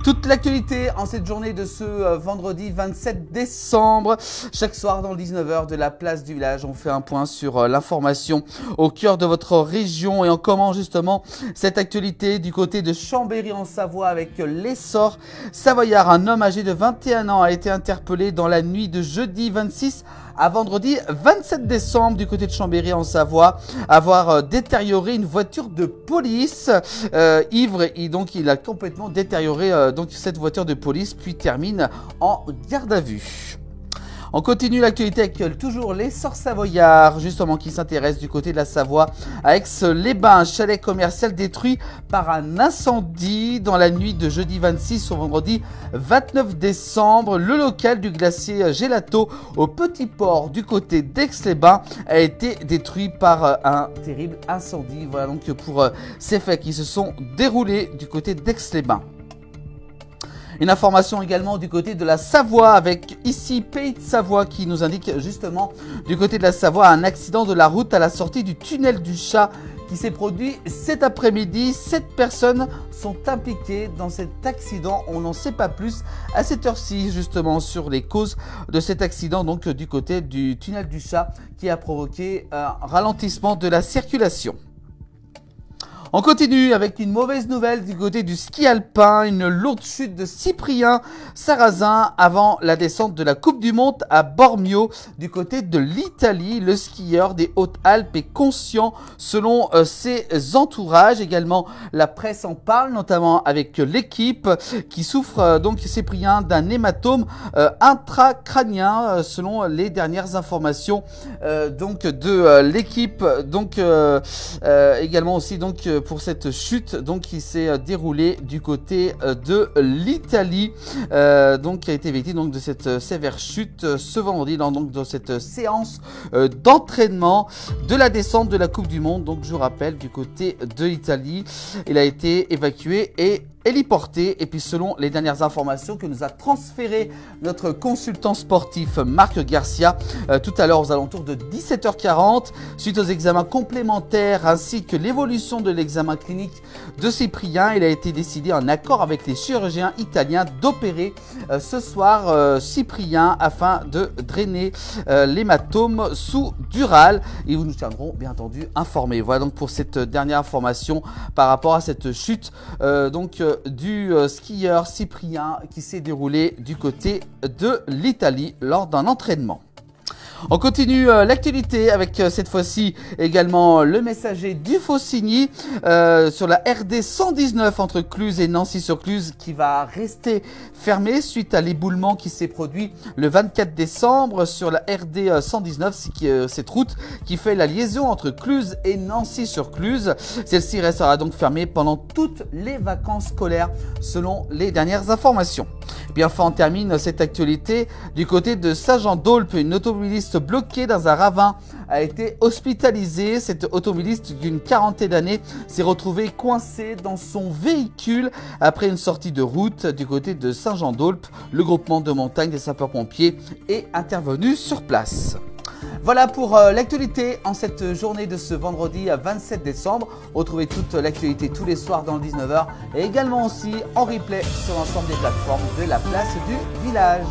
Toute l'actualité en cette journée de ce vendredi 27 décembre. Chaque soir dans le 19h de la place du village, on fait un point sur l'information au cœur de votre région et on commence justement cette actualité du côté de Chambéry en Savoie avec l'essor savoyard. Un homme âgé de 21 ans a été interpellé dans la nuit de jeudi 26 à vendredi 27 décembre du côté de Chambéry en Savoie, avoir détérioré une voiture de police. Ivre, et donc il a complètement détérioré donc cette voiture de police, puis termine en garde à vue. On continue l'actualité avec toujours l'essor savoyard, justement qui s'intéresse du côté de la Savoie à Aix-les-Bains, un chalet commercial détruit par un incendie dans la nuit de jeudi 26 au vendredi 29 décembre. Le local du glacier Gelato au Petit Port du côté d'Aix-les-Bains a été détruit par un terrible incendie. Voilà donc pour ces faits qui se sont déroulés du côté d'Aix-les-Bains. Une information également du côté de la Savoie avec ici Pays de Savoie qui nous indique justement du côté de la Savoie un accident de la route à la sortie du tunnel du Chat qui s'est produit cet après-midi. 7 personnes sont impliquées dans cet accident. On n'en sait pas plus à cette heure-ci justement sur les causes de cet accident donc du côté du tunnel du Chat qui a provoqué un ralentissement de la circulation. On continue avec une mauvaise nouvelle du côté du ski alpin, une lourde chute de Cyprien Sarrazin avant la descente de la Coupe du Monde à Bormio du côté de l'Italie. Le skieur des Hautes-Alpes est conscient selon ses entourages. Également, la presse en parle, notamment avec l'équipe qui souffre donc Cyprien d'un hématome intracrânien selon les dernières informations donc de l'équipe. Donc également aussi donc pour cette chute donc qui s'est déroulée du côté de l'Italie, donc qui a été victime donc de cette sévère chute ce vendredi donc dans cette séance d'entraînement de la descente de la Coupe du Monde. Donc je vous rappelle du côté de l'Italie, il a été évacué et héliporté. Et puis selon les dernières informations que nous a transféré notre consultant sportif Marc Garcia tout à l'heure aux alentours de 17h40, suite aux examens complémentaires ainsi que l'évolution de l'examen clinique de Cyprien, il a été décidé en accord avec les chirurgiens italiens d'opérer ce soir Cyprien afin de drainer l'hématome sous-dural et nous tiendrons bien entendu informés. Voilà donc pour cette dernière information par rapport à cette chute du skieur Cyprien qui s'est déroulé du côté de l'Italie lors d'un entraînement. On continue l'actualité avec cette fois-ci également le messager du Faucigny sur la RD 119 entre Cluses et Nancy-sur-Cluses qui va rester fermée suite à l'éboulement qui s'est produit le 24 décembre sur la RD 119, cette route qui fait la liaison entre Cluses et Nancy-sur-Cluses. Celle-ci restera donc fermée pendant toutes les vacances scolaires selon les dernières informations. Et puis enfin on termine cette actualité du côté de Saint-Jean-d'Aulpes. Une automobiliste bloquée dans un ravin a été hospitalisée. Cette automobiliste d'une quarantaine d'années s'est retrouvée coincée dans son véhicule après une sortie de route du côté de Saint-Jean-d'Aulpes. Le groupement de montagne des sapeurs-pompiers est intervenu sur place. Voilà pour l'actualité en cette journée de ce vendredi 27 décembre. Retrouvez toute l'actualité tous les soirs dans le 19h et également aussi en replay sur l'ensemble des plateformes de la place du village.